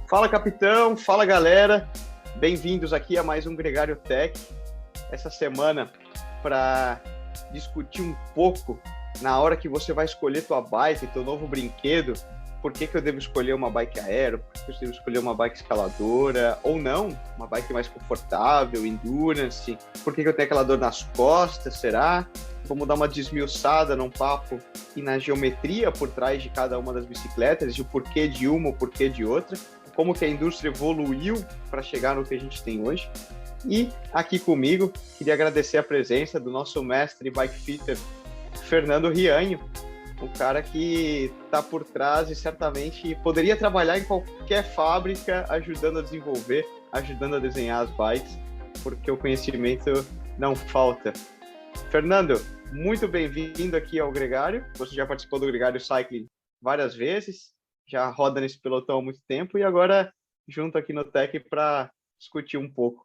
Fala, capitão, fala, galera. Bem-vindos aqui a mais um Gregário Tech. Essa semana para discutir um pouco na hora que você vai escolher tua bike, teu novo brinquedo, por que eu devo escolher uma bike aero, por que eu devo escolher uma bike escaladora, ou não, uma bike mais confortável, endurance, por que eu tenho aquela dor nas costas, será? Vamos dar uma desmiuçada num papo e na geometria por trás de cada uma das bicicletas, e o porquê de uma, o porquê de outra, como que a indústria evoluiu para chegar no que a gente tem hoje. E aqui comigo, queria agradecer a presença do nosso mestre bike fitter, Fernando Rianho, o cara que está por trás e certamente poderia trabalhar em qualquer fábrica ajudando a desenvolver, ajudando a desenhar as bikes, porque o conhecimento não falta. Fernando, muito bem-vindo aqui ao Gregário. Você já participou do Gregário Cycling várias vezes, já roda nesse pelotão há muito tempo e agora junto aqui no Tech para discutir um pouco.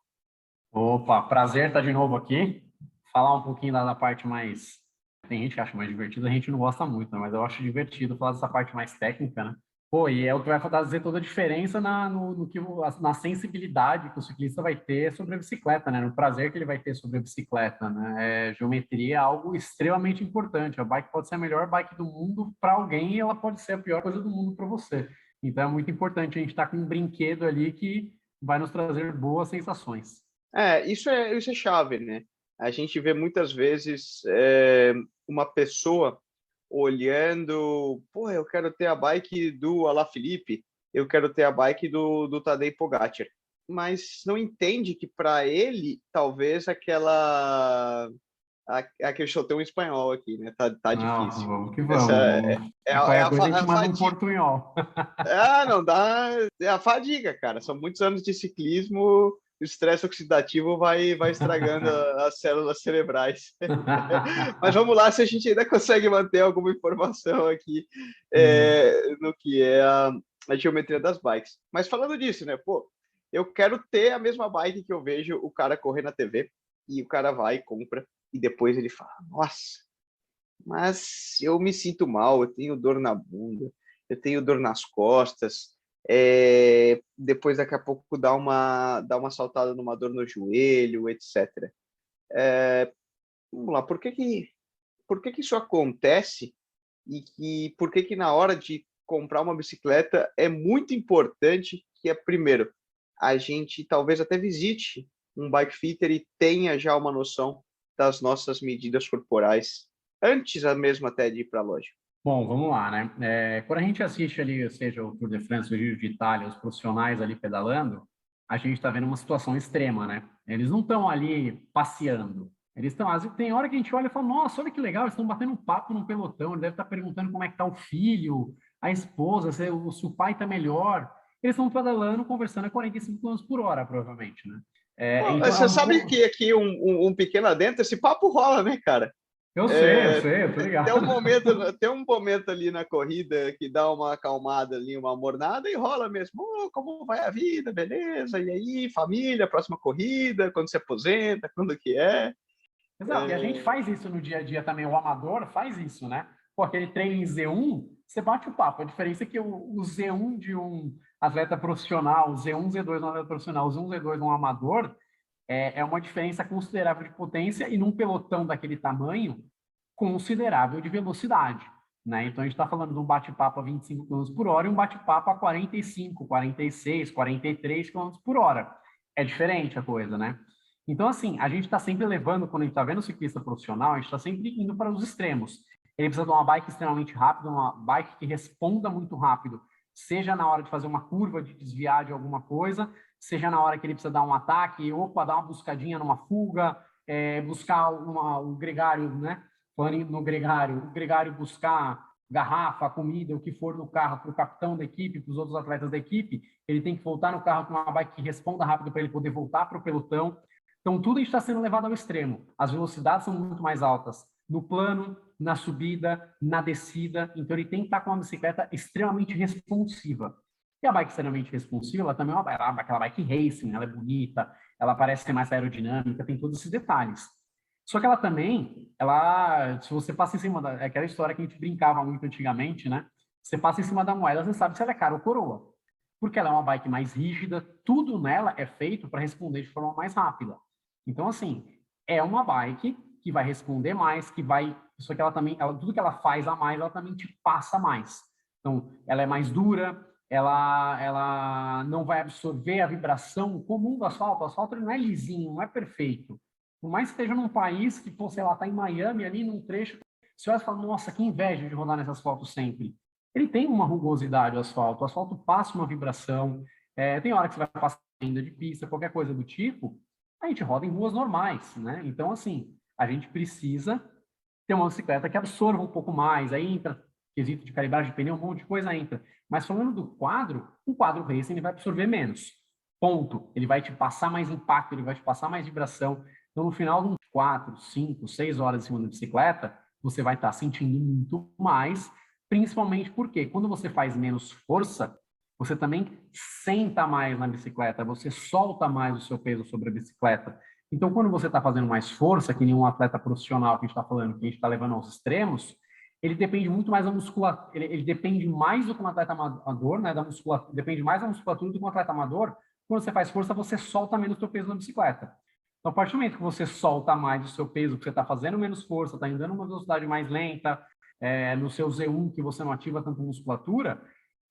Opa, prazer estar de novo aqui. Falar um pouquinho lá da parte mais... Tem gente que acha mais divertido, a gente não gosta muito, né? Mas eu acho divertido falar dessa parte mais técnica, né? Pô, e é o que vai fazer toda a diferença na sensibilidade que o ciclista vai ter sobre a bicicleta, né? No prazer que ele vai ter sobre a bicicleta, né? Geometria é algo extremamente importante. A bike pode ser a melhor bike do mundo para alguém e ela pode ser a pior coisa do mundo para você. Então é muito importante a gente estar com um brinquedo ali que vai nos trazer boas sensações. Isso é chave, né? A gente vê muitas vezes uma pessoa olhando, pô, eu quero ter a bike do Alaphilippe, eu quero ter a bike do Tadej Pogacar, mas não entende que para ele, talvez aquele show tem um espanhol aqui, né? Tá difícil. Vamos que Essa vamos. Qualquer coisa a gente a manda um fadiga. portunhol. Não dá. É a fadiga, cara. São muitos anos de ciclismo, o estresse oxidativo vai estragando as células cerebrais. Mas vamos lá se a gente ainda consegue manter alguma informação aqui no que é a geometria das bikes. Mas falando disso, né? Pô, eu quero ter a mesma bike que eu vejo o cara correr na TV e o cara vai e compra e depois ele fala, nossa, mas eu me sinto mal, eu tenho dor na bunda, eu tenho dor nas costas, depois daqui a pouco dá uma saltada numa dor no joelho, etc. Vamos lá, por que isso acontece e por que na hora de comprar uma bicicleta é muito importante que, primeiro, a gente talvez até visite um bike fitter e tenha já uma noção das nossas medidas corporais antes mesmo até de ir para a loja. Bom, vamos lá, né? Quando a gente assiste ali, seja o Tour de France, o Giro de Itália, os profissionais ali pedalando, a gente está vendo uma situação extrema, né? Eles não estão ali passeando. Eles estão, tem hora que a gente olha e fala, nossa, olha que legal, eles estão batendo um papo no pelotão, ele deve estar perguntando como é que está o filho, a esposa, se o pai está melhor. Eles estão pedalando, conversando a 45 km por hora, provavelmente, né? Pô, Então, você sabe que aqui um pequeno adentro, esse papo rola, né, cara? eu sei, eu tô ligado. Tem um momento ali na corrida que dá uma acalmada ali, uma mornada e rola mesmo. Oh, como vai a vida, beleza? E aí, família, próxima corrida, quando se aposenta, quando que é? Exato, e a gente faz isso no dia a dia também, o amador faz isso, né? Pô, aquele treino em Z1, você bate o papo. A diferença é que o Z1 de um atleta profissional, o Z1, Z2 de um atleta profissional, o Z1, Z2 de um amador, é uma diferença considerável de potência e num pelotão daquele tamanho, considerável de velocidade, né? Então a gente está falando de um bate-papo a 25 km por hora e um bate-papo a 45, 46, 43 km por hora. É diferente a coisa, né? Então, assim, a gente está sempre levando, quando a gente está vendo o ciclista profissional, a gente está sempre indo para os extremos. Ele precisa de uma bike extremamente rápida, uma bike que responda muito rápido, seja na hora de fazer uma curva, de desviar de alguma coisa, seja na hora que ele precisa dar um ataque, opa, dar uma buscadinha numa fuga, buscar o gregário, né? Falando no gregário, o gregário buscar garrafa, comida, o que for no carro para o capitão da equipe, para os outros atletas da equipe, ele tem que voltar no carro com uma bike que responda rápido para ele poder voltar para o pelotão. Então, tudo está sendo levado ao extremo. As velocidades são muito mais altas no plano, na subida, na descida. Então, ele tem que estar com uma bicicleta extremamente responsiva. E a bike extremamente responsiva, ela também é aquela bike racing, ela é bonita, ela parece ser mais aerodinâmica, tem todos esses detalhes. Só que ela também, se você passa em cima aquela história que a gente brincava muito antigamente, né? Você passa em cima da moeda, você sabe se ela é cara ou coroa. Porque ela é uma bike mais rígida, tudo nela é feito para responder de forma mais rápida. Então, assim, é uma bike que vai responder mais, que vai... Só que ela também, tudo que ela faz a mais, ela também te passa mais. Então, ela é mais dura, ela não vai absorver a vibração comum do asfalto. O asfalto ele não é lisinho, não é perfeito. Por mais que esteja num país que, pô, sei lá, tá em Miami, ali num trecho, você olha e fala, nossa, que inveja de rodar nesse asfalto sempre. Ele tem uma rugosidade, o asfalto passa uma vibração, tem hora que você vai passar ainda de pista, qualquer coisa do tipo, a gente roda em ruas normais, né? Então, assim, a gente precisa ter uma bicicleta que absorva um pouco mais, aí entra quesito de calibragem de pneu, um monte de coisa entra. Mas falando do quadro, um quadro racing ele vai absorver menos. Ponto. Ele vai te passar mais impacto, ele vai te passar mais vibração. Então, no final de uns 4, 5, 6 horas em cima da bicicleta, você vai estar sentindo muito mais, principalmente porque quando você faz menos força, você também senta mais na bicicleta, você solta mais o seu peso sobre a bicicleta. Então, quando você está fazendo mais força, que nem um atleta profissional que a gente está falando, que a gente está levando aos extremos, ele depende muito mais da musculatura, ele depende mais do que um atleta amador, né, da musculatura, depende mais da musculatura do que um atleta amador. Quando você faz força, você solta menos o seu peso na bicicleta. Então, a partir do momento que você solta mais o seu peso, que você está fazendo menos força, está andando uma velocidade mais lenta, no seu Z1, que você não ativa tanto musculatura,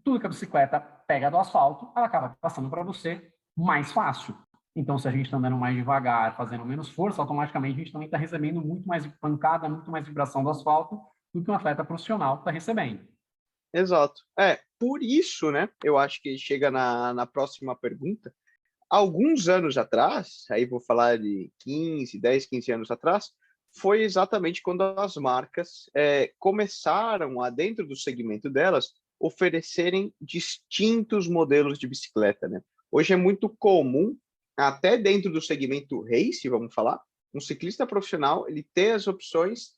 tudo que a bicicleta pega do asfalto, ela acaba passando para você mais fácil. Então, se a gente está andando mais devagar, fazendo menos força, automaticamente a gente também está recebendo muito mais pancada, muito mais vibração do asfalto do que um atleta profissional está recebendo. Exato. Por isso, né, eu acho que chega na próxima pergunta. Alguns anos atrás, aí vou falar de 10, 15 anos atrás, foi exatamente quando as marcas começaram a, dentro do segmento delas, oferecerem distintos modelos de bicicleta, né? Hoje é muito comum, até dentro do segmento race, vamos falar, um ciclista profissional, ele ter as opções,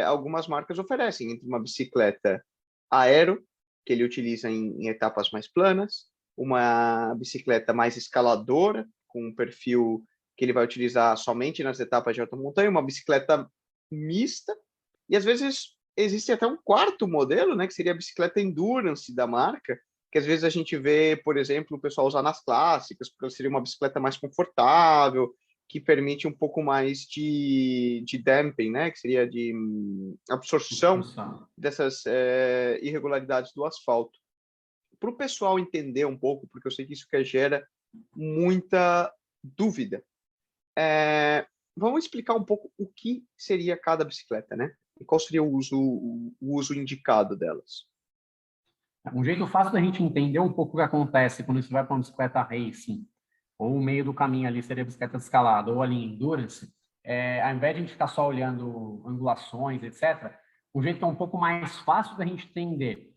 algumas marcas oferecem, entre uma bicicleta aero, que ele utiliza em etapas mais planas, uma bicicleta mais escaladora, com um perfil que ele vai utilizar somente nas etapas de alta montanha, uma bicicleta mista, e às vezes existe até um quarto modelo, né, que seria a bicicleta endurance da marca, que às vezes a gente vê, por exemplo, o pessoal usar nas clássicas, porque seria uma bicicleta mais confortável, que permite um pouco mais de damping, né, que seria de absorção dessas irregularidades do asfalto. Para o pessoal entender um pouco, porque eu sei que isso que gera muita dúvida, vamos explicar um pouco o que seria cada bicicleta, né? E qual seria o uso indicado delas. Um jeito fácil da gente entender um pouco o que acontece quando você vai para uma bicicleta racing, ou o meio do caminho ali seria a bicicleta de escalada, ou ali endurance, ao invés de a gente ficar só olhando angulações, etc., o jeito que é um pouco mais fácil da gente entender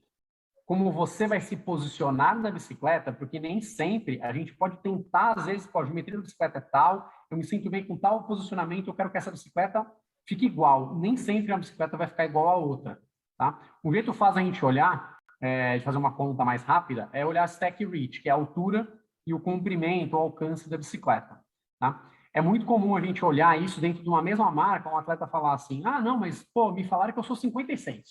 como você vai se posicionar na bicicleta, porque nem sempre a gente pode tentar, às vezes, a geometria da bicicleta é tal, eu me sinto bem com tal posicionamento, eu quero que essa bicicleta fique igual. Nem sempre a bicicleta vai ficar igual a outra, tá? Um jeito fácil a gente olhar, de fazer uma conta mais rápida, é olhar a stack reach, que é a altura e o comprimento, o alcance da bicicleta, tá? É muito comum a gente olhar isso dentro de uma mesma marca, um atleta falar assim, ah, não, mas, pô, me falaram que eu sou 56.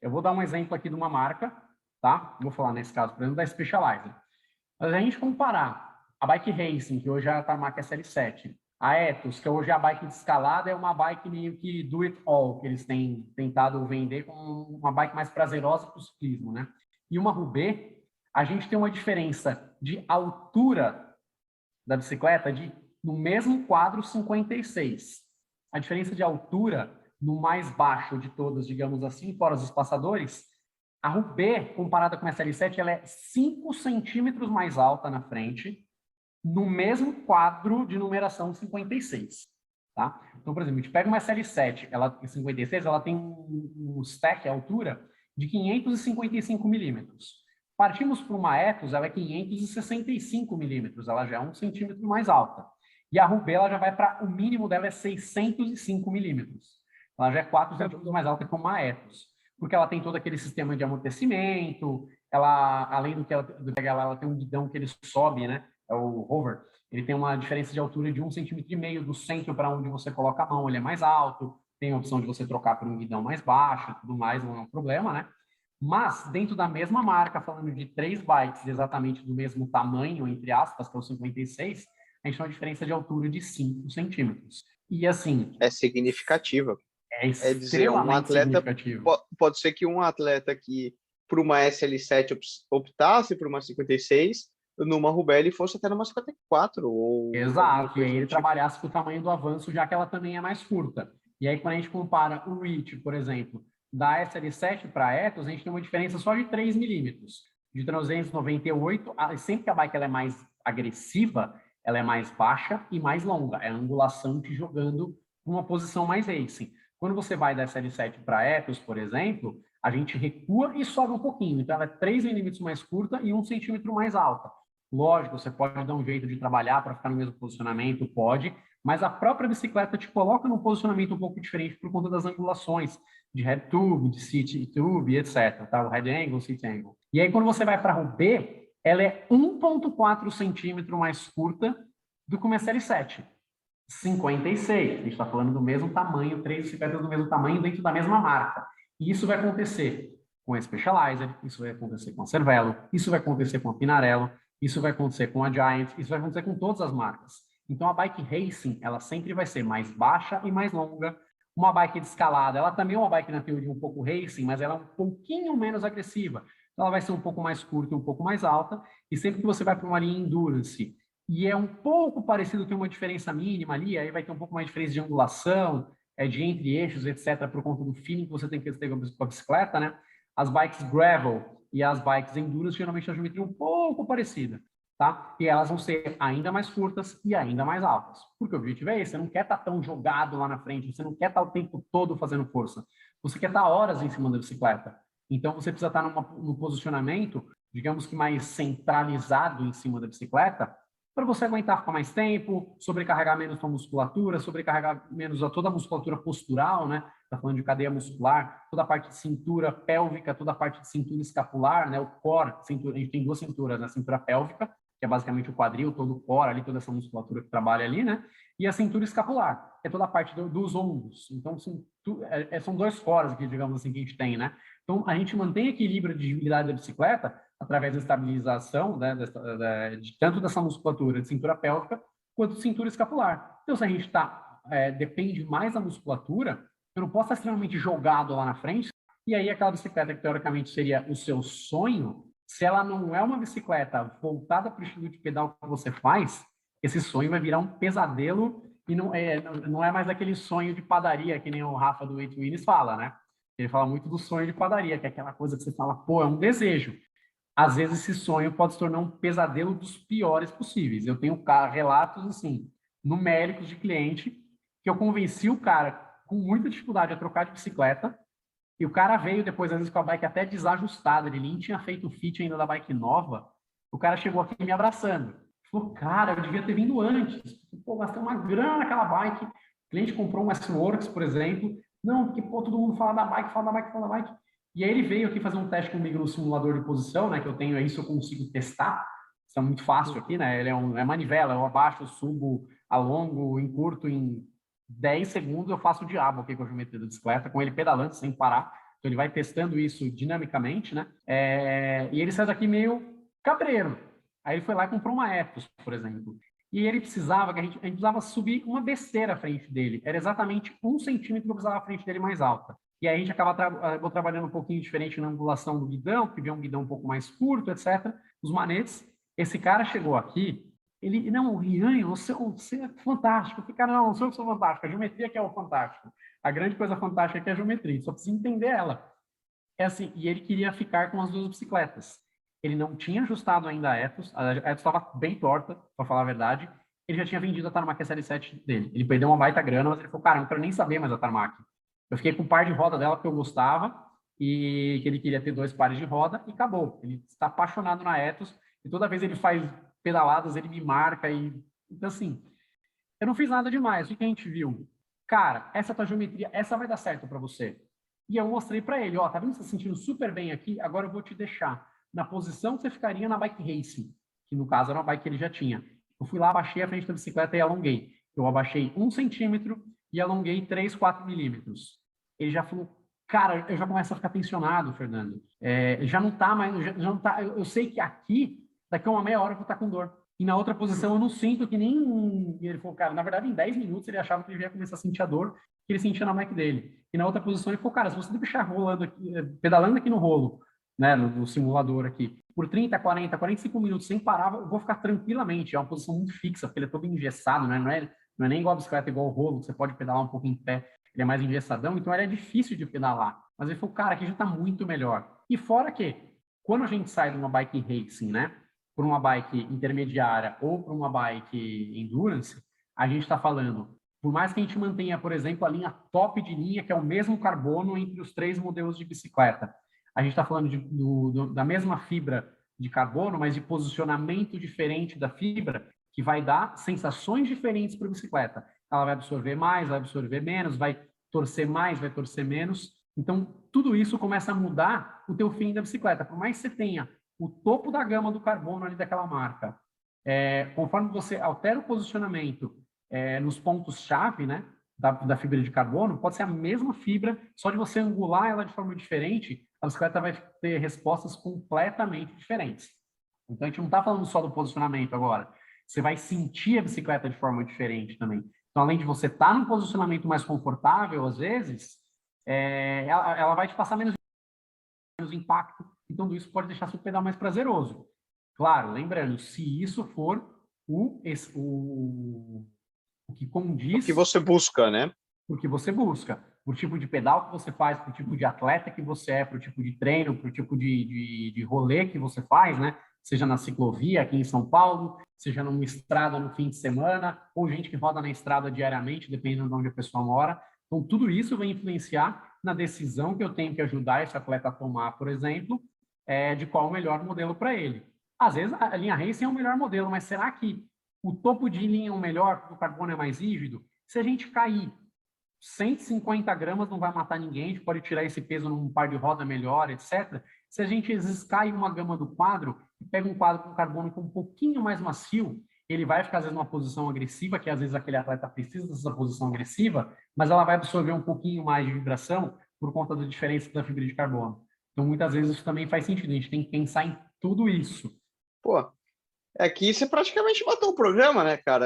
Eu vou dar um exemplo aqui de uma marca, tá? Vou falar nesse caso, por exemplo, da Specialized. Mas a gente comparar a Bike Racing, que hoje a marca é Série 7, a Ethos, que hoje é a bike de escalada, é uma bike meio que do it all, que eles têm tentado vender como uma bike mais prazerosa para o ciclismo, né? E uma Roubaix, a gente tem uma diferença de altura da bicicleta no mesmo quadro 56. A diferença de altura no mais baixo de todas, digamos assim, fora os espaçadores, a Roubaix, comparada com a SL7, ela é 5 centímetros mais alta na frente, no mesmo quadro de numeração 56. Tá? Então, por exemplo, a gente pega uma SL7, ela, 56, ela tem um stack, a altura, de 555 milímetros. Partimos para uma Ethos, ela é 565 milímetros, ela já é 1 centímetro mais alta. E a Roubaix, ela já vai para, o mínimo dela é 605 milímetros. Ela já é 4 centímetros mais alta que uma Ethos, porque ela tem todo aquele sistema de amortecimento, ela, além do que ela tem um guidão que ele sobe, né? É o hover, ele tem uma diferença de altura de 1,5 cm do centro para onde você coloca a mão, ele é mais alto, tem a opção de você trocar por um guidão mais baixo, tudo mais, não é um problema, né? Mas, dentro da mesma marca, falando de 3 bikes exatamente do mesmo tamanho, entre aspas, que é o 56, a gente tem uma diferença de altura de 5 centímetros. E, assim, É significativa. é É dizer, um extremamente atleta, significativo. pode ser que um atleta que, por uma SL7, optasse por uma 56, numa Rubelli fosse até numa 54, ou alguma Exato, e aí coisa do ele tipo. trabalhasse com o tamanho do avanço, já que ela também é mais curta. E aí, quando a gente compara o reach, por exemplo, da SL7 para a Ethos, a gente tem uma diferença só de 3 milímetros. De 398, sempre que a bike ela é mais agressiva, ela é mais baixa e mais longa. É a angulação te jogando numa posição mais racing. Quando você vai da SL7 para a Ethos, por exemplo, a gente recua e sobe um pouquinho. Então, ela é 3 milímetros mais curta e 1 centímetro mais alta. Lógico, você pode dar um jeito de trabalhar para ficar no mesmo posicionamento, pode, mas a própria bicicleta te coloca num posicionamento um pouco diferente por conta das angulações de head tube, de seat tube, etc. Tá? O head angle, seat angle. E aí, quando você vai para a Roubaix, ela é 1,4 centímetro mais curta do que uma SL7. 56. A gente está falando do mesmo tamanho, 3 bicicletas do mesmo tamanho dentro da mesma marca. E isso vai acontecer com a Specialized, isso vai acontecer com a Cervelo, isso vai acontecer com a Pinarello, isso vai acontecer com a Giant, isso vai acontecer com todas as marcas. Então a bike racing, ela sempre vai ser mais baixa e mais longa. Uma bike de escalada, ela também é uma bike na teoria um pouco racing, mas ela é um pouquinho menos agressiva. Então ela vai ser um pouco mais curta e um pouco mais alta. E sempre que você vai para uma linha endurance, e é um pouco parecido, tem uma diferença mínima ali, aí vai ter um pouco mais de diferença de angulação, de entre eixos, etc., por conta do feeling que você tem que ter com a bicicleta, né? As bikes gravel e as bikes endurance geralmente a geometria um pouco parecida, tá? E elas vão ser ainda mais curtas e ainda mais altas. Porque o objetivo é esse, você não quer estar tão jogado lá na frente, você não quer estar o tempo todo fazendo força, você quer estar horas em cima da bicicleta. Então você precisa estar num posicionamento, digamos que mais centralizado em cima da bicicleta, para você aguentar ficar mais tempo, sobrecarregar menos sua musculatura, sobrecarregar menos toda a musculatura postural, né? Está falando de cadeia muscular, toda a parte de cintura pélvica, toda a parte de cintura escapular, né? O core, cintura, a gente tem duas cinturas, né? A cintura pélvica, que é basicamente o quadril, todo o core ali, toda essa musculatura que trabalha ali, né? E a cintura escapular, que é toda a parte dos ombros. Então, são dois cores aqui, digamos assim, que a gente tem, né? Então, a gente mantém equilíbrio de agilidade da bicicleta através da estabilização, né, de tanto dessa musculatura de cintura pélvica quanto de cintura escapular. Então, se a gente depende mais da musculatura, eu não posso estar extremamente jogado lá na frente, e aí aquela bicicleta que teoricamente seria o seu sonho, se ela não é uma bicicleta voltada para o estilo de pedal que você faz, esse sonho vai virar um pesadelo e não é mais aquele sonho de padaria que nem o Rafa do Eight Wins fala, né? Ele fala muito do sonho de padaria, que é aquela coisa que você fala, pô, é um desejo. Às vezes esse sonho pode se tornar um pesadelo dos piores possíveis. Eu tenho relatos, assim, numéricos de cliente que eu convenci o cara com muita dificuldade a trocar de bicicleta e o cara veio depois, às vezes, com a bike até desajustada, ele nem tinha feito o fit ainda da bike nova, o cara chegou aqui me abraçando. Falou, cara, eu devia ter vindo antes. Pô, gastei uma grana naquela bike. O cliente comprou um S-Works, por exemplo. Não, porque, pô, todo mundo fala da bike, fala da bike, fala da bike. E aí ele veio aqui fazer um teste comigo no simulador de posição, né? Que eu tenho aí, se eu consigo testar. Isso é muito fácil aqui, né? Ele é manivela, eu abaixo, eu subo, alongo, encurto em 10 segundos, eu faço o diabo aqui com a geometria da bicicleta, com ele pedalando sem parar. Então ele vai testando isso dinamicamente, né? E ele saiu daqui meio cabreiro. Aí ele foi lá e comprou uma Ethos, por exemplo. E ele precisava, a gente precisava subir uma besteira à frente dele. Era exatamente 1 centímetro que eu precisava à frente dele mais alta. E aí a gente acabou trabalhando um pouquinho diferente na angulação do guidão, porque veio um guidão um pouco mais curto, etc. Os manetes. Esse cara chegou aqui, ele, não, Rian, você é fantástico. Eu falei, cara, não sou eu que sou fantástico, a geometria que é o fantástico. A grande coisa fantástica é que é a geometria, só precisa entender ela. É assim, e ele queria ficar com as duas bicicletas. Ele não tinha ajustado ainda a Ethos estava bem torta, para falar a verdade. Ele já tinha vendido a Tarmac SL7 dele. Ele perdeu uma baita grana, mas ele falou, cara, não quero nem saber mais a Tarmac. Eu fiquei com um par de roda dela que eu gostava e que ele queria ter 2 pares de roda e acabou. Ele está apaixonado na Ethos e toda vez ele faz pedaladas, ele me marca e então assim, eu não fiz nada demais. O que a gente viu? Cara, essa tua geometria, essa vai dar certo para você. E eu mostrei para ele, ó, tá vendo você se sentindo super bem aqui? Agora eu vou te deixar na posição que você ficaria na bike racing, que no caso era uma bike que ele já tinha. Eu fui lá, abaixei a frente da bicicleta e alonguei. Eu abaixei 1 centímetro e alonguei 3, 4 milímetros. Ele já falou, Cara, eu já começo a ficar tensionado, Fernando. Já não tá mais, já não tá, eu sei que aqui, daqui a uma meia hora eu vou estar com dor. E na outra posição eu não sinto que nem... Ele falou, cara, na verdade em 10 minutos ele achava que ele ia começar a sentir a dor que ele sentia na Mac dele. E na outra posição ele falou, cara, se você deixar rolando aqui, pedalando aqui no rolo, né, no simulador aqui, por 30, 40, 45 minutos sem parar, eu vou ficar tranquilamente. É uma posição muito fixa, porque ele é todo engessado, né? Não é nem igual a bicicleta, igual o rolo, que você pode pedalar um pouco em pé, ele é mais engessadão, então ele é difícil de pedalar. Mas ele falou, cara, aqui já está muito melhor. E fora que, quando a gente sai de uma bike racing, né, por uma bike intermediária ou por uma bike endurance, a gente está falando, por mais que a gente mantenha, por exemplo, a linha top de linha, que é o mesmo carbono entre os 3 modelos de bicicleta, a gente está falando da mesma fibra de carbono, mas de posicionamento diferente da fibra, que vai dar sensações diferentes para a bicicleta. Ela vai absorver mais, vai absorver menos, vai torcer mais, vai torcer menos. Então, tudo isso começa a mudar o teu fim da bicicleta. Por mais que você tenha o topo da gama do carbono ali daquela marca, conforme você altera o posicionamento nos pontos-chave, né, da fibra de carbono, pode ser a mesma fibra, só de você angular ela de forma diferente, a bicicleta vai ter respostas completamente diferentes. Então, a gente não está falando só do posicionamento agora. Você vai sentir a bicicleta de forma diferente também. Então, além de você estar num posicionamento mais confortável, às vezes, ela vai te passar menos impacto. Então, isso pode deixar seu pedal mais prazeroso. Claro, lembrando, se isso for o que O que condiz você busca, né? o que você busca, o tipo de pedal que você faz, o tipo de atleta que você é, para o tipo de treino, para o tipo de rolê que você faz, né? Seja na ciclovia aqui em São Paulo, seja numa estrada no fim de semana, ou gente que roda na estrada diariamente, dependendo de onde a pessoa mora. Então, tudo isso vai influenciar na decisão que eu tenho que ajudar esse atleta a tomar, por exemplo, de qual o melhor modelo para ele. Às vezes, a linha Racing é o melhor modelo, mas será que o topo de linha é o melhor, porque o carbono é mais rígido? Se a gente cair 150 gramas não vai matar ninguém, a gente pode tirar esse peso num par de roda melhor, etc. Se a gente escai uma gama do quadro e pega um quadro com carbono um pouquinho mais macio, ele vai ficar, às vezes, numa posição agressiva, que às vezes aquele atleta precisa dessa posição agressiva, mas ela vai absorver um pouquinho mais de vibração por conta da diferença da fibra de carbono. Então, muitas vezes, isso também faz sentido. A gente tem que pensar em tudo isso. Pô, aqui você praticamente matou o programa, né, cara?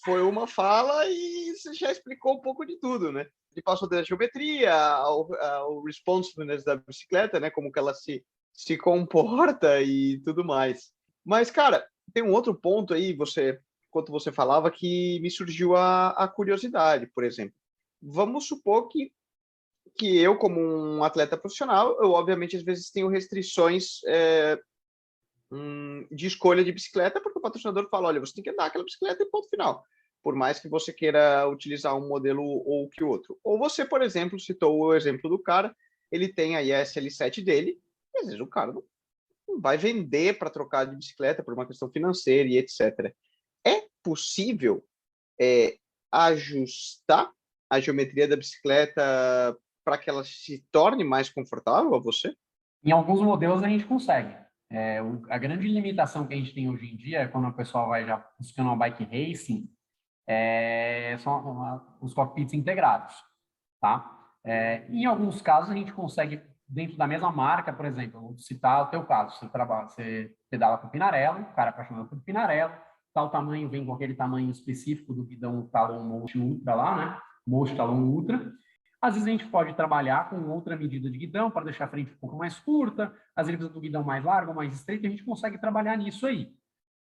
Foi uma fala e você já explicou um pouco de tudo, né? Ele passou da geometria ao responsiveness da bicicleta, né? Como que ela se comporta e tudo mais. Mas, cara, tem um outro ponto aí, enquanto você falava, que me surgiu a curiosidade, por exemplo. Vamos supor que eu, como um atleta profissional, eu obviamente às vezes tenho restrições de escolha de bicicleta, porque o patrocinador fala, olha, você tem que andar aquela bicicleta e ponto final, por mais que você queira utilizar um modelo ou que outro. Ou você, por exemplo, citou o exemplo do cara, ele tem aí a SL7 dele, e às vezes o cara não vai vender para trocar de bicicleta por uma questão financeira e etc. É possível ajustar a geometria da bicicleta para que ela se torne mais confortável a você? Em alguns modelos a gente consegue. A grande limitação que a gente tem hoje em dia, quando o pessoal vai já buscando uma bike racing, são os cockpits integrados, tá? Em alguns casos a gente consegue, dentro da mesma marca, por exemplo, vou citar o teu caso, você pedala com o Pinarello, o cara é apaixonado por Pinarello, tal tamanho, vem com aquele tamanho específico do guidão Talon Motion Ultra lá, né? Motion Talon Ultra. Às vezes a gente pode trabalhar com outra medida de guidão para deixar a frente um pouco mais curta, as vezes do guidão mais largo, mais estreito, a gente consegue trabalhar nisso aí,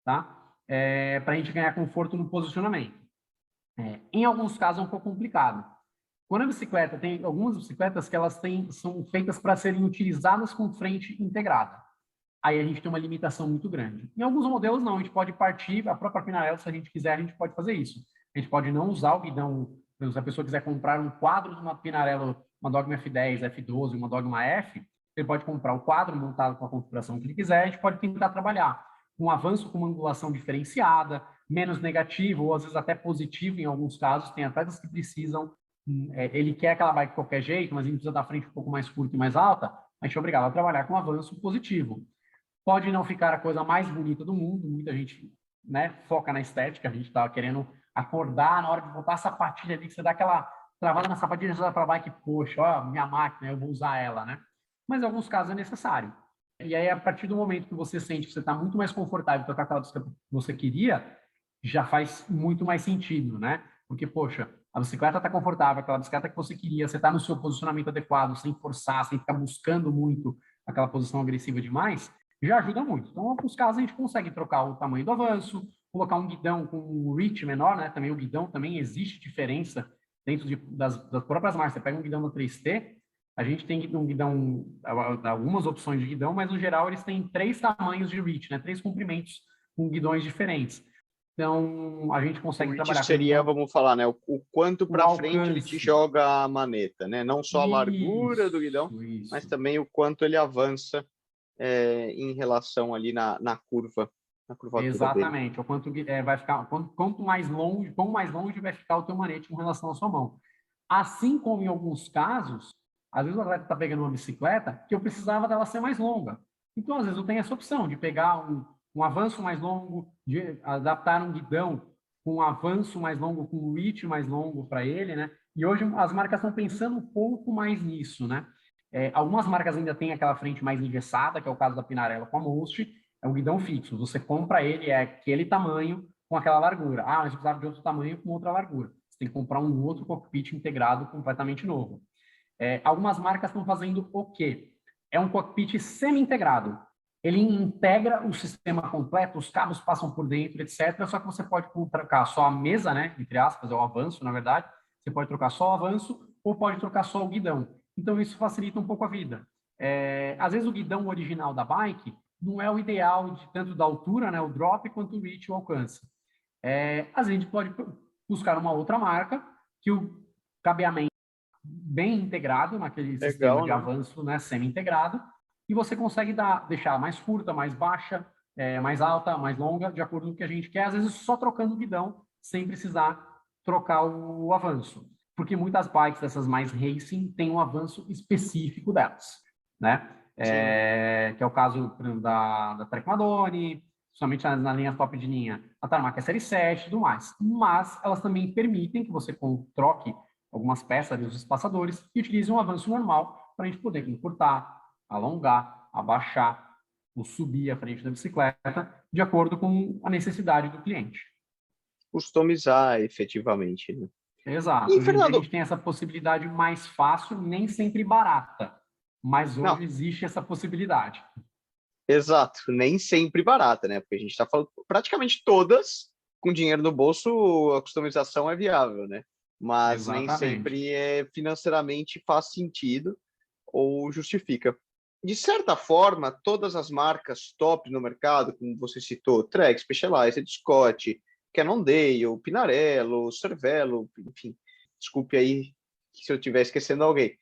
tá? Para a gente ganhar conforto no posicionamento. Em alguns casos é um pouco complicado. Quando a bicicleta tem algumas bicicletas que são feitas para serem utilizadas com frente integrada. Aí a gente tem uma limitação muito grande. Em alguns modelos não, a gente pode partir, a própria Pinarello, se a gente quiser, a gente pode fazer isso. A gente pode não usar o guidão, se a pessoa quiser comprar um quadro de uma Pinarello, uma Dogma F10, F12, uma Dogma F, ele pode comprar o quadro montado com a configuração que ele quiser, a gente pode tentar trabalhar com um avanço com uma angulação diferenciada, menos negativo, ou às vezes até positivo em alguns casos. Tem atletas que precisam, ele quer aquela bike de qualquer jeito, mas ele precisa da frente um pouco mais curta e mais alta, a gente é obrigado a trabalhar com um avanço positivo. Pode não ficar a coisa mais bonita do mundo, muita gente, né, foca na estética, a gente está querendo acordar na hora de botar a sapatilha ali, que você dá aquela travada na sapatilha para bike, poxa, ó, minha máquina, eu vou usar ela, né? Mas em alguns casos é necessário. E aí, a partir do momento que você sente que você está muito mais confortável com aquela bicicleta que você queria, já faz muito mais sentido, né? Porque, poxa, a bicicleta está confortável, aquela bicicleta que você queria, você está no seu posicionamento adequado, sem forçar, sem ficar buscando muito aquela posição agressiva demais, já ajuda muito. Então, em alguns casos, a gente consegue trocar o tamanho do avanço, colocar um guidão com um reach menor, né? Também o guidão também existe diferença dentro das próprias marcas. Você pega um guidão da 3T, a gente tem um guidão, algumas opções de guidão, mas no geral eles têm 3 tamanhos de reach, né? 3 comprimentos com guidões diferentes. Então, a gente consegue o trabalhar reach seria, vamos falar, né, o quanto para frente ele te joga a maneta, né? Não só a largura do guidão, mas também o quanto ele avança em relação ali na curvatura Exatamente. dele. O quanto vai ficar, quanto mais longe vai ficar o teu manete com relação à sua mão. Assim como em alguns casos, às vezes o atleta está pegando uma bicicleta que eu precisava dela ser mais longa. Então, às vezes, eu tenho essa opção de pegar um avanço mais longo, de adaptar um guidão com um avanço mais longo, com um reach mais longo para ele, né? E hoje as marcas estão pensando um pouco mais nisso, né? Algumas marcas ainda têm aquela frente mais engessada, que é o caso da Pinarello com a Most, é um guidão fixo. Você compra ele, é aquele tamanho com aquela largura. Ah, mas precisava de outro tamanho com outra largura. Você tem que comprar um outro cockpit integrado completamente novo. Algumas marcas estão fazendo o quê? É um cockpit semi-integrado. Ele integra o sistema completo, os cabos passam por dentro, etc. Só que você pode trocar só a mesa, né? Entre aspas, é o avanço, na verdade. Você pode trocar só o avanço ou pode trocar só o guidão. Então, isso facilita um pouco a vida. Às vezes, o guidão original da bike não é o ideal de tanto da altura, né? O drop, quanto o reach, o alcance. Às vezes, a gente pode buscar uma outra marca que o cabeamento bem integrado naquele sistema de avanço, né, semi-integrado, e você consegue deixar mais curta, mais baixa, mais alta, mais longa, de acordo com o que a gente quer, às vezes só trocando o guidão, sem precisar trocar o avanço. Porque muitas bikes dessas mais racing têm um avanço específico delas, né? Que é o caso, por exemplo, da Trek Madone, somente na linha top de linha, a Tarmac é série 7 e tudo mais. Mas elas também permitem que você troque algumas peças dos espaçadores e utilize um avanço normal para a gente poder encurtar, alongar, abaixar ou subir a frente da bicicleta de acordo com a necessidade do cliente. Customizar efetivamente, né? Exato. E, hoje Fernando, a gente tem essa possibilidade mais fácil, nem sempre barata, mas hoje existe essa possibilidade. Exato, nem sempre barata, né? Porque a gente está falando praticamente todas com dinheiro no bolso, a customização é viável, né? Mas nem sempre financeiramente faz sentido ou justifica. De certa forma, todas as marcas top no mercado, como você citou, Trek, Specialized, Scott, Cannondale, Pinarello, Cervelo, enfim, desculpe aí se eu estiver esquecendo alguém.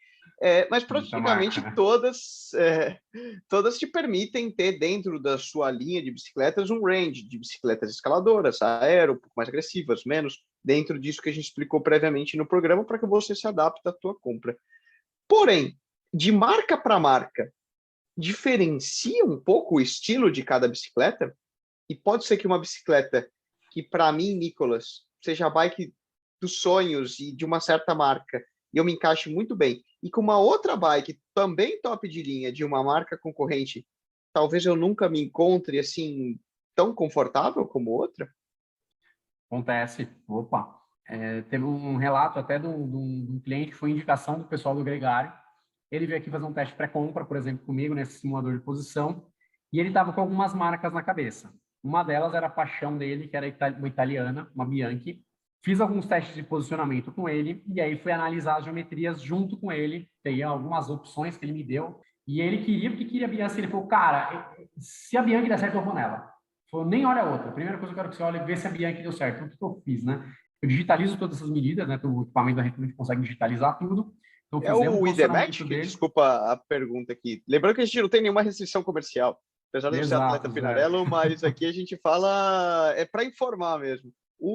Mas praticamente todas te permitem ter dentro da sua linha de bicicletas um range de bicicletas escaladoras, aero, um pouco mais agressivas, menos, dentro disso que a gente explicou previamente no programa, para que você se adapte à tua compra. Porém, de marca para marca, diferencia um pouco o estilo de cada bicicleta? E pode ser que uma bicicleta que, para mim, Nicolas, seja a bike dos sonhos e de uma certa marca, e eu me encaixe muito bem, e com uma outra bike também top de linha de uma marca concorrente, talvez eu nunca me encontre assim tão confortável como outra? Acontece. Opa! Teve um relato até de um cliente, foi indicação do pessoal do Gregário. Ele veio aqui fazer um teste pré-compra, por exemplo, comigo, nesse simulador de posição, e ele estava com algumas marcas na cabeça. Uma delas era a paixão dele, que era uma italiana, uma Bianchi. Fiz alguns testes de posicionamento com ele, e aí fui analisar as geometrias junto com ele. Tem algumas opções que ele me deu, e ele queria, porque queria a Bianchi. Ele falou, cara, se a Bianchi der certo, eu vou nela. Falou, nem olha a outra. A primeira coisa que eu quero que você olhe é ver se a Bianchi deu certo. Então, o que eu fiz, né? Eu digitalizo todas essas medidas, né? O equipamento da gente consegue digitalizar tudo. Então, fizemos o IDMAT, que desculpa a pergunta aqui. Lembrando que a gente não tem nenhuma restrição comercial, apesar de eu ser atleta Pinarello, mas aqui a gente fala para informar mesmo.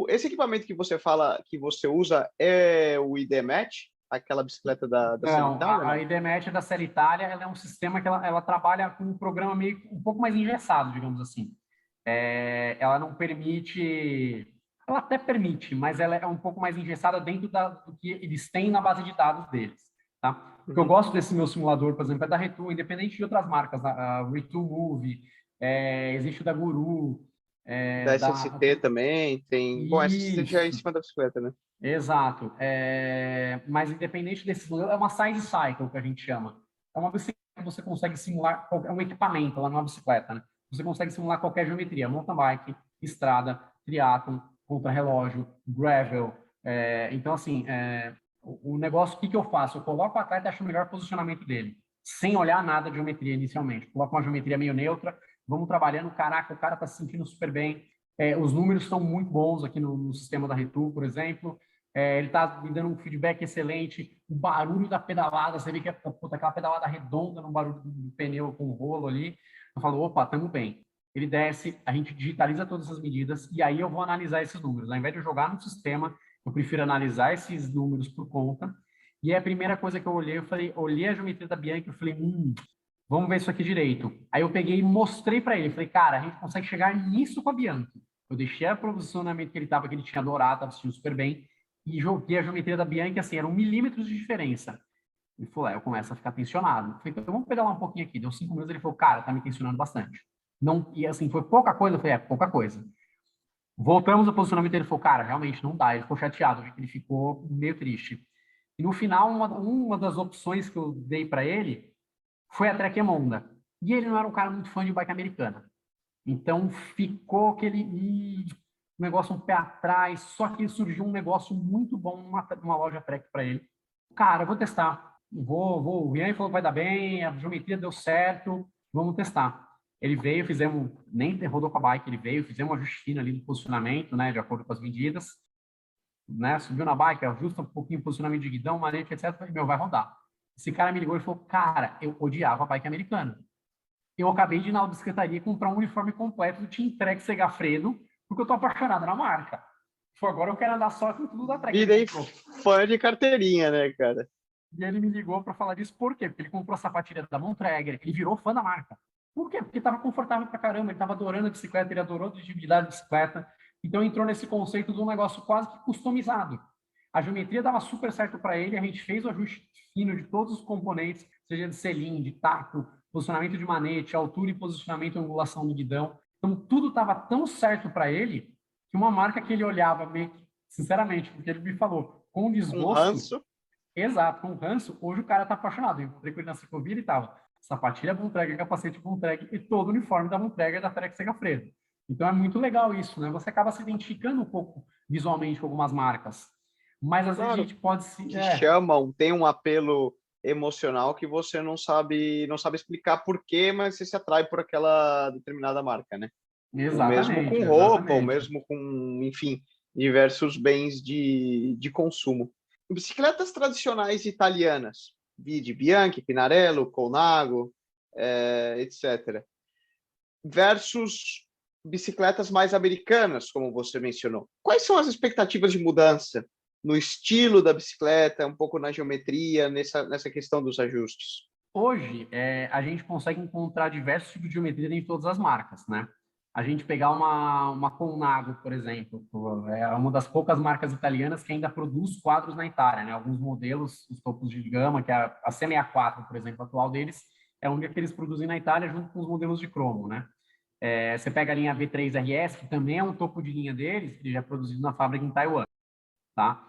Esse equipamento que você fala que você usa é o IDMAT, aquela bicicleta da Série Itália? A IDMAT é da Série Itália, ela é um sistema que ela trabalha com um programa meio um pouco mais engessado, digamos assim. Ela não permite Ela até permite, mas ela é um pouco mais engessada dentro do que eles têm na base de dados deles, tá? O que eu gosto desse meu simulador, por exemplo, é da Retool, independente de outras marcas, a Retool Move, existe o da Guru, Da SST também tem. Bom, SST já é em isso, cima da bicicleta, né? exato. Mas independente desse modelo, é uma side cycle que a gente chama. É uma bicicleta que você consegue simular, é um equipamento, ela não é uma bicicleta, né? Você consegue simular qualquer geometria, mountain bike, estrada, triatlon, contrarrelógio, gravel. Então, assim, o negócio, o que eu faço? Eu coloco o atleta e acho o melhor posicionamento dele, sem olhar nada de geometria inicialmente. Coloco uma geometria meio neutra, vamos trabalhando, caraca, o cara está se sentindo super bem. Os números estão muito bons aqui no sistema da Retool, por exemplo. Ele está me dando um feedback excelente. O barulho da pedalada, você vê que é aquela pedalada redonda no barulho do pneu com o rolo ali. Eu falo, opa, estamos bem. Ele desce, a gente digitaliza todas essas medidas e aí eu vou analisar esses números. Ao invés de eu jogar no sistema, eu prefiro analisar esses números por conta. E a primeira coisa que eu olhei, olhei a geometria da Bianchi e falei, vamos ver isso aqui direito. Aí eu peguei e mostrei para ele. Falei, cara, a gente consegue chegar nisso com a Bianchi. Eu deixei o posicionamento que ele estava, que ele tinha adorado, estava assistindo super bem e joguei a geometria da Bianchi, assim, eram milímetros de diferença. Ele falou, eu começo a ficar tensionado. Eu falei, então vamos pedalar um pouquinho aqui. Deu 5 minutos, ele falou, cara, tá me tensionando bastante. Não, e assim, foi pouca coisa. Eu falei, pouca coisa. Voltamos ao posicionamento dele, falou, cara, realmente não dá. Ele ficou chateado, ele ficou meio triste. E no final, uma das opções que eu dei para ele foi a Trek Emonda. E ele não era um cara muito fã de bike americana. Então ficou aquele negócio um pé atrás, só que surgiu um negócio muito bom numa loja Trek para ele. Cara, eu vou testar. O Ian falou que vai dar bem, a geometria deu certo, vamos testar. Ele veio, fizemos, nem rodou com a bike, ele veio, fizemos um ajuste fino ali do posicionamento, né, de acordo com as medidas, né, subiu na bike, ajusta um pouquinho o posicionamento de guidão, manete, etc. Falei, meu, vai rodar. Esse cara me ligou e falou, cara, eu odiava a bike americana. Eu acabei de ir na bicicletaria comprar um uniforme completo do Team Trek Segafredo, porque eu tô apaixonado na marca. Agora eu quero andar só com tudo da Trek. E daí, fã de carteirinha, né, cara? E ele me ligou para falar disso, por quê? Porque ele comprou a sapatilha da Montreger, ele virou fã da marca. Por quê? Porque estava confortável pra caramba, ele estava adorando a bicicleta, ele adorou a dirigibilidade da bicicleta, então entrou nesse conceito de um negócio quase que customizado. A geometria dava super certo para ele, a gente fez o ajuste fino de todos os componentes, seja de selim, de taco, posicionamento de manete, altura e posicionamento e angulação do guidão. Então tudo estava tão certo para ele que uma marca que ele olhava meio que, sinceramente, porque ele me falou, com desgosto. Um ranço. Exato, com ranço, hoje o cara tá apaixonado. Eu encontrei com ele na ciclovia e tava sapatilha Bontrager, capacete Bontrager e todo o uniforme da Bontrager da Trek Segafredo. Então é muito legal isso, né? Você acaba se identificando um pouco visualmente com algumas marcas. Mas às vezes a gente pode se. Que chamam, tem um apelo emocional que você não sabe explicar por quê, mas você se atrai por aquela determinada marca, né? Exatamente. O mesmo com roupa, o mesmo com, enfim, diversos bens de consumo. Bicicletas tradicionais italianas, vide Bianchi, Pinarello, Colnago, etc. Versus bicicletas mais americanas, como você mencionou. Quais são as expectativas de mudança no estilo da bicicleta, um pouco na geometria, nessa questão dos ajustes? Hoje, a gente consegue encontrar diversos tipos de geometria em todas as marcas, né? A gente pegar uma Colnago, por exemplo, é uma das poucas marcas italianas que ainda produz quadros na Itália, né? Alguns modelos, os topos de gama, que é a C64, por exemplo, atual deles, é a única que eles produzem na Itália junto com os modelos de cromo, né? Você pega a linha V3 RS, que também é um topo de linha deles, que já é produzido na fábrica em Taiwan, tá?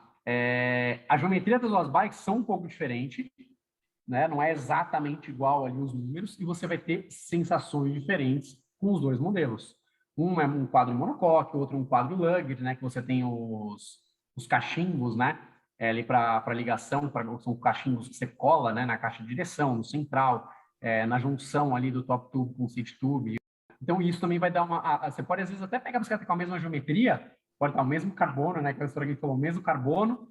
A geometria das duas bikes são um pouco diferente, né? Não é exatamente igual ali os números, e você vai ter sensações diferentes com os dois modelos. Um é um quadro monocoque, o outro é um quadro lugger, né? Que você tem os cachimbos, né? Ali para ligação, são cachimbos que você cola, né? Na caixa de direção, no central, na junção ali do top tube com o seat tube. Então isso também vai dar você pode às vezes até pegar a bicicleta com a mesma geometria, pode estar o mesmo carbono, né? Que a história que a gente falou, o mesmo carbono,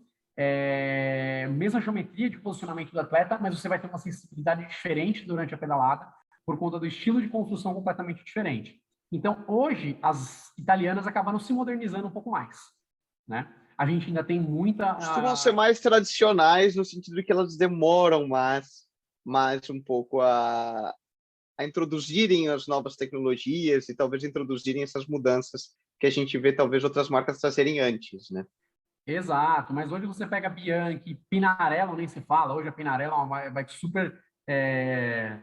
mesma geometria de posicionamento do atleta, mas você vai ter uma sensibilidade diferente durante a pedalada por conta do estilo de construção completamente diferente. Então, hoje, as italianas acabam se modernizando um pouco mais, né? A gente ainda tem muita... Costumam ser mais tradicionais no sentido de que elas demoram mais um pouco a introduzirem as novas tecnologias e talvez introduzirem essas mudanças que a gente vê talvez outras marcas trazerem antes, né? Exato, mas hoje você pega Bianchi, Pinarello nem se fala, hoje a Pinarello é uma bike super é,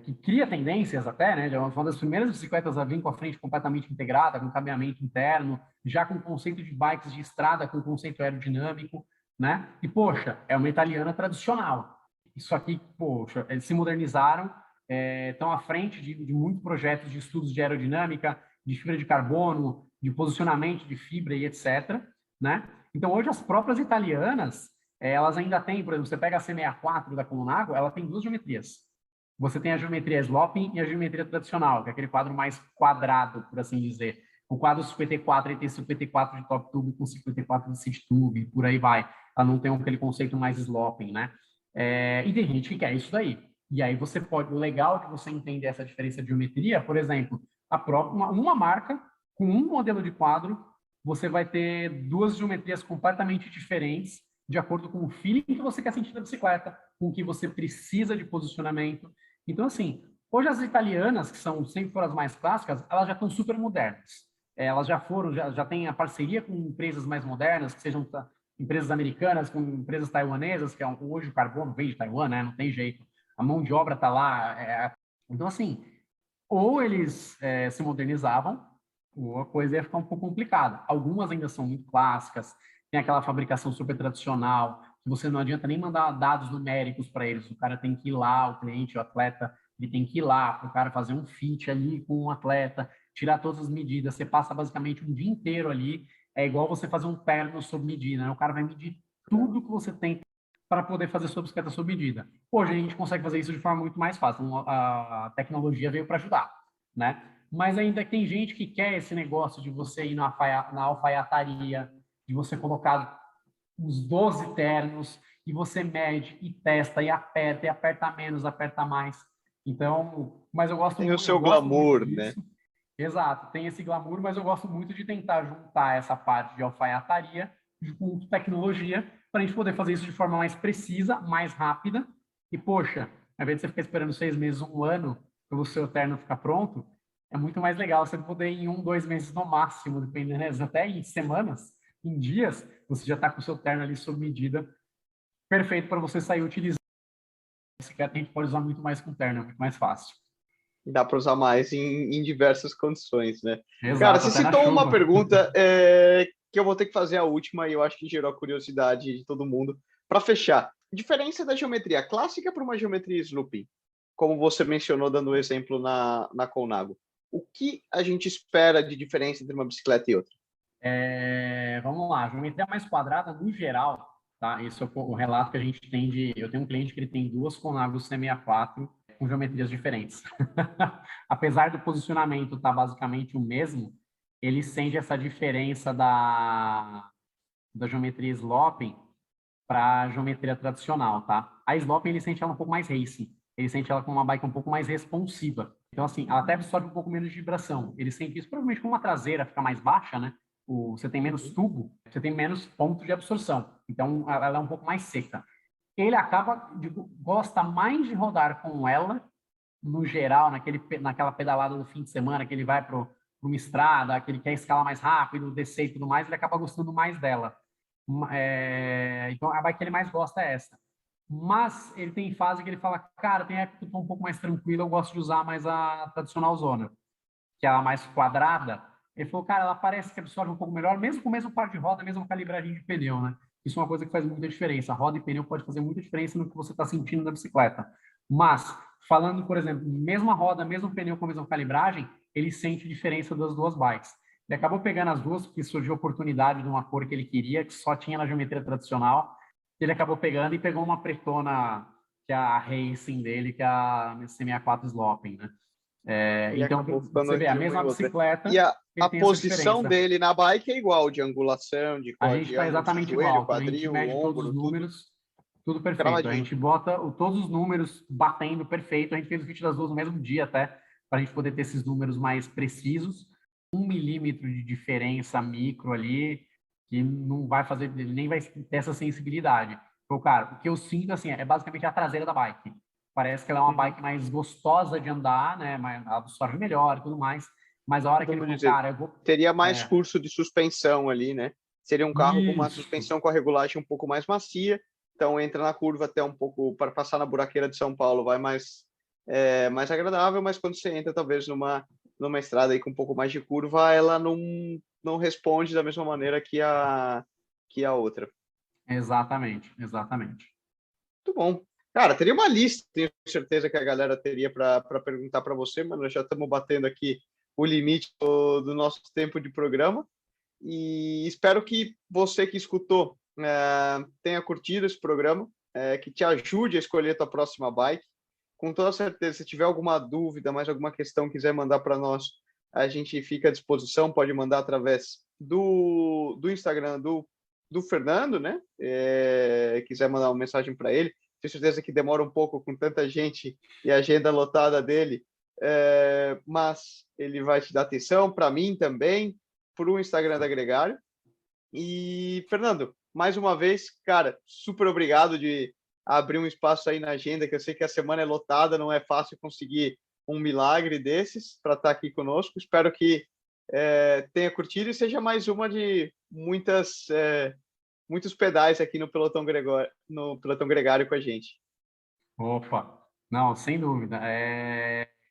que cria tendências até, né? É uma das primeiras bicicletas a vir com a frente completamente integrada, com cabeamento interno, já com conceito de bikes de estrada, com conceito aerodinâmico, né? E, poxa, é uma italiana tradicional. Isso aqui, poxa, eles se modernizaram, estão à frente de muitos projetos de estudos de aerodinâmica, de fibra de carbono, de posicionamento de fibra e etc., né? Então, hoje, as próprias italianas, elas ainda têm, por exemplo, você pega a C64 da Colnago, ela tem duas geometrias. Você tem a geometria sloping e a geometria tradicional, que é aquele quadro mais quadrado, por assim dizer. O quadro 54, ele tem 54 de top tube com 54 de seat tube, por aí vai. Ela não tem aquele conceito mais sloping, né? E tem gente que quer isso daí. E aí você pode... O legal de você entender essa diferença de geometria, por exemplo, uma marca com um modelo de quadro, você vai ter duas geometrias completamente diferentes, de acordo com o feeling que você quer sentir da bicicleta, com o que você precisa de posicionamento. Então, assim, hoje as italianas, que são sempre foram as mais clássicas, elas já estão super modernas. Elas já foram, já têm a parceria com empresas mais modernas, que sejam empresas americanas, com empresas taiwanesas, que hoje o carbono vem de Taiwan, né? Não tem jeito. A mão de obra está lá. Então, assim, ou eles se modernizavam, ou a coisa ia ficar um pouco complicada. Algumas ainda são muito clássicas, tem aquela fabricação super tradicional, que você não adianta nem mandar dados numéricos para eles, o cara tem que ir lá, o cliente, o atleta, ele tem que ir lá para o cara fazer um fit ali com o atleta, tirar todas as medidas, você passa basicamente um dia inteiro ali, é igual você fazer um terno sob medida, né? O cara vai medir tudo que você tem para poder fazer sua bicicleta sob medida. Hoje a gente consegue fazer isso de forma muito mais fácil, então, a tecnologia veio para ajudar, né? Mas ainda tem gente que quer esse negócio de você ir na alfaiataria, de você colocar uns 12 ternos, e você mede e testa e aperta menos, aperta mais. Então, mas Tem o eu seu gosto muito glamour, né? disso. Exato, tem esse glamour, mas eu gosto muito de tentar juntar essa parte de alfaiataria com tecnologia para a gente poder fazer isso de forma mais precisa, mais rápida. E, poxa, ao invés de você ficar esperando 6 meses, um ano, para o seu terno ficar pronto, é muito mais legal você poder, em 1, 2 meses no máximo, dependendo, né? Até em semanas, em dias, você já está com o seu terno ali sob medida, perfeito para você sair utilizando. Bicicleta a gente pode usar muito mais com terno, é muito mais fácil. Dá para usar mais em diversas condições, né? Cara, Exato, você até na citou uma chuva. pergunta que eu vou ter que fazer a última e eu acho que gerou a curiosidade de todo mundo. Para fechar, diferença da geometria clássica para uma geometria sloping, como você mencionou dando o exemplo na Colnago. O que a gente espera de diferença entre uma bicicleta e outra? Vamos lá, a geometria mais quadrada, no geral, tá? Esse é o relato que a gente tem de... Eu tenho um cliente que ele tem duas Colnago C64 com geometrias diferentes. Apesar do posicionamento estar basicamente o mesmo, ele sente essa diferença da geometria sloping para a geometria tradicional, tá? A sloping ele sente ela um pouco mais racing, ele sente ela com uma bike um pouco mais responsiva. Então, assim, ela até absorve um pouco menos de vibração. Ele sente isso provavelmente com uma traseira fica mais baixa, né? Você tem menos tubo, você tem menos ponto de absorção. Então, ela é um pouco mais seca. Ele gosta mais de rodar com ela, no geral, naquela pedalada do fim de semana, que ele vai para uma estrada, que ele quer escalar mais rápido, descer e tudo mais, ele acaba gostando mais dela. Então, a bike que ele mais gosta é essa. Mas ele tem fase que ele fala, cara, tem época que eu tô um pouco mais tranquilo, eu gosto de usar mais a tradicional zona, que é a mais quadrada. Ele falou, cara, ela parece que absorve um pouco melhor, mesmo com o mesmo par de roda, mesmo calibragem de pneu, né? Isso é uma coisa que faz muita diferença. A roda e pneu pode fazer muita diferença no que você está sentindo na bicicleta. Mas, falando, por exemplo, mesma roda, mesmo pneu com a mesma calibragem, ele sente diferença das duas bikes. Ele acabou pegando as duas, porque surgiu a oportunidade de uma cor que ele queria, que só tinha na geometria tradicional. Ele acabou pegando e pegou uma pretona, que é a Racing dele, que é a C64 Sloping, né? E Então, acabou você ficando vê, a de uma e mesma outra. bicicleta, E a ele tem essa posição diferença. dele na bike é igual, de angulação, A gente de está ângulo de exatamente joelho, igual. Quando a gente quadril, mede todos os ombro, tudo números, tudo perfeito. A cravadinho. gente bota todos os números batendo perfeito. A gente fez o kit das duas no mesmo dia até, para a gente poder ter esses números mais precisos. 1 milímetro de diferença micro ali, que não vai fazer, ele nem vai ter essa sensibilidade. Então, cara, o que eu sinto, assim, é basicamente a traseira da bike. Parece que ela é uma bike mais gostosa de andar, né? Mas ela absorve melhor e tudo mais. Mas a hora que ele Vamos falou, dizer, cara, eu vou... teria mais curso de suspensão ali, né? Seria um carro com uma Isso. suspensão com a regulagem um pouco mais macia, então entra na curva até um pouco, para passar na buraqueira de São Paulo, vai mais agradável, mas quando você entra talvez numa estrada aí com um pouco mais de curva, ela não responde da mesma maneira que a outra. Exatamente, exatamente. Muito bom. Cara, teria uma lista, tenho certeza que a galera teria para perguntar para você, mas nós já estamos batendo aqui o limite do nosso tempo de programa. E espero que você que escutou tenha curtido esse programa, que te ajude a escolher a tua próxima bike. Com toda certeza, se tiver alguma dúvida, mais alguma questão, quiser mandar para nós, a gente fica à disposição, pode mandar através do Instagram do Fernando, né? Quiser mandar uma mensagem para ele. Tenho certeza que demora um pouco com tanta gente e a agenda lotada dele, mas ele vai te dar atenção, para mim também, por um Instagram da Gregário. E, Fernando, mais uma vez, cara, super obrigado de abrir um espaço aí na agenda, que eu sei que a semana é lotada, não é fácil conseguir um milagre desses para estar aqui conosco. Espero que tenha curtido e seja mais uma de muitos pedais aqui no Pelotão Gregário com a gente. Opa, não, sem dúvida.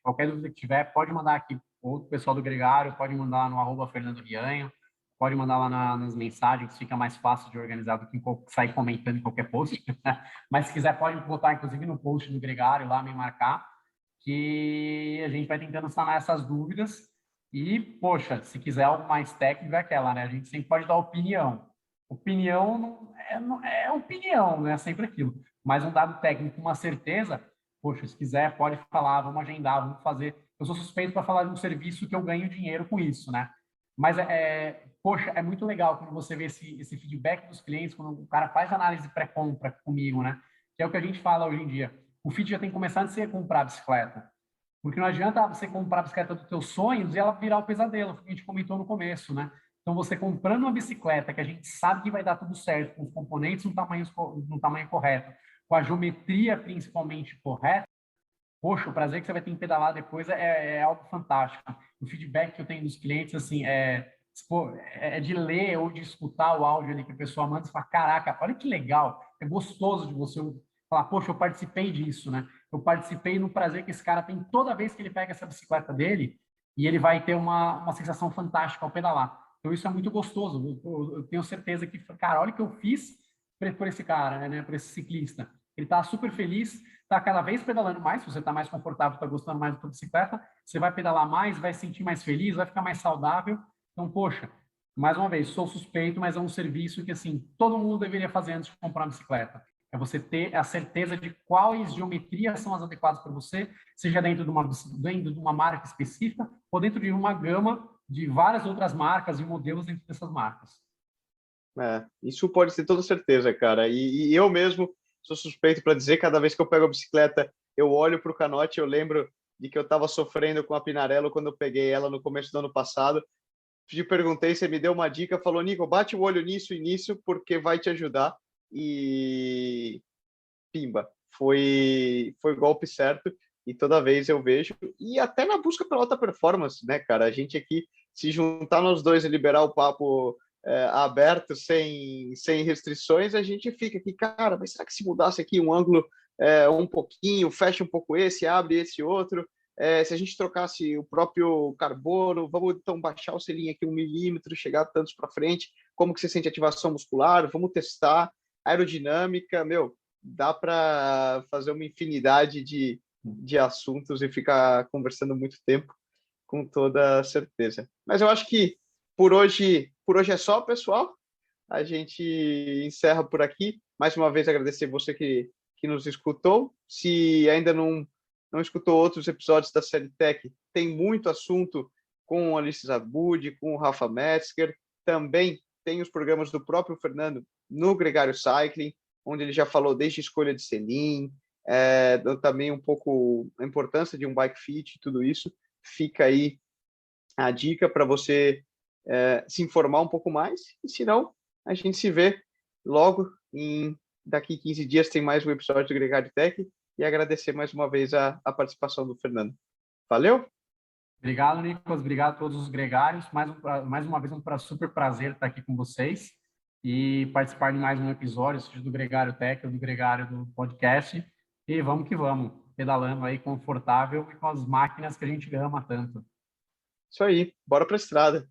Qualquer dúvida que tiver, pode mandar aqui, ou o pessoal do Gregário, pode mandar no @Fernando Rianho, pode mandar lá nas mensagens, fica mais fácil de organizar do que sair comentando em qualquer post. Mas se quiser, pode botar, inclusive, no post do Gregário lá, me marcar, que a gente vai tentando sanar essas dúvidas. E, poxa, se quiser algo mais técnico, é aquela, né? A gente sempre pode dar opinião. Opinião é opinião, né? É sempre aquilo. Mas um dado técnico, uma certeza, poxa, se quiser, pode falar, vamos agendar, vamos fazer. Eu sou suspeito para falar de um serviço que eu ganho dinheiro com isso, né? Mas, poxa, é muito legal quando você vê esse feedback dos clientes, quando o cara faz análise pré-compra comigo, né? Que é o que a gente fala hoje em dia. O feed já tem que começar antes de você comprar a bicicleta. Porque não adianta você comprar a bicicleta dos teus sonhos e ela virar o pesadelo, que a gente comentou no começo, né? Então, você comprando uma bicicleta que a gente sabe que vai dar tudo certo, com os componentes no tamanho correto, com a geometria principalmente correta, poxa, o prazer que você vai ter em pedalar depois é algo fantástico. O feedback que eu tenho dos clientes, assim, é de ler ou de escutar o áudio ali que a pessoa manda e fala, caraca, olha que legal, é gostoso de você falar, poxa, eu participei disso, né? Eu participei no prazer que esse cara tem toda vez que ele pega essa bicicleta dele e ele vai ter uma sensação fantástica ao pedalar. Então, isso é muito gostoso. Eu tenho certeza que, cara, olha o que eu fiz por esse cara, né? Por esse ciclista. Ele está super feliz, está cada vez pedalando mais, se você está mais confortável, está gostando mais da sua bicicleta, você vai pedalar mais, vai se sentir mais feliz, vai ficar mais saudável. Então, poxa, mais uma vez, sou suspeito, mas é um serviço que, assim, todo mundo deveria fazer antes de comprar uma bicicleta. É você ter a certeza de quais geometrias são as adequadas para você, seja dentro de uma marca específica ou dentro de uma gama de várias outras marcas e modelos dentro dessas marcas. Isso pode ter toda certeza, cara. E eu mesmo sou suspeito para dizer, cada vez que eu pego a bicicleta, eu olho para o canote, eu lembro de que eu estava sofrendo com a Pinarello quando eu peguei ela no começo do ano passado. Te perguntei, você me deu uma dica, falou, Nico, bate o olho nisso e nisso, porque vai te ajudar. E pimba, foi golpe certo. E toda vez eu vejo, e até na busca pela alta performance, né, cara? A gente aqui, se juntar nós dois e liberar o papo aberto, sem restrições, a gente fica aqui, cara, mas será que se mudasse aqui um ângulo um pouquinho, fecha um pouco esse, abre esse outro, se a gente trocasse o próprio carbono, vamos então baixar o selinho aqui 1 milímetro, chegar tantos para frente, como que você sente ativação muscular, vamos testar, aerodinâmica, meu, dá para fazer uma infinidade de assuntos e ficar conversando muito tempo, com toda certeza. Mas eu acho que por hoje é só, pessoal. A gente encerra por aqui. Mais uma vez, agradecer você que nos escutou. Se ainda não escutou outros episódios da série Tech, tem muito assunto com a Alice Zabud, com o Rafa Metzger. Também tem os programas do próprio Fernando no Gregário Cycling, onde ele já falou desde escolha de selim, também um pouco a importância de um bike fit, tudo isso. Fica aí a dica para você se informar um pouco mais, e se não, a gente se vê logo daqui 15 dias tem mais um episódio do Gregário Tech, e agradecer mais uma vez a participação do Fernando. Valeu? Obrigado, Nicolas. Obrigado a todos os gregários. Mais uma vez, super prazer estar aqui com vocês e participar de mais um episódio, seja do Gregário Tech ou do Gregário do podcast. E vamos que vamos, pedalando aí confortável e com as máquinas que a gente ama tanto. Isso aí, bora para a estrada.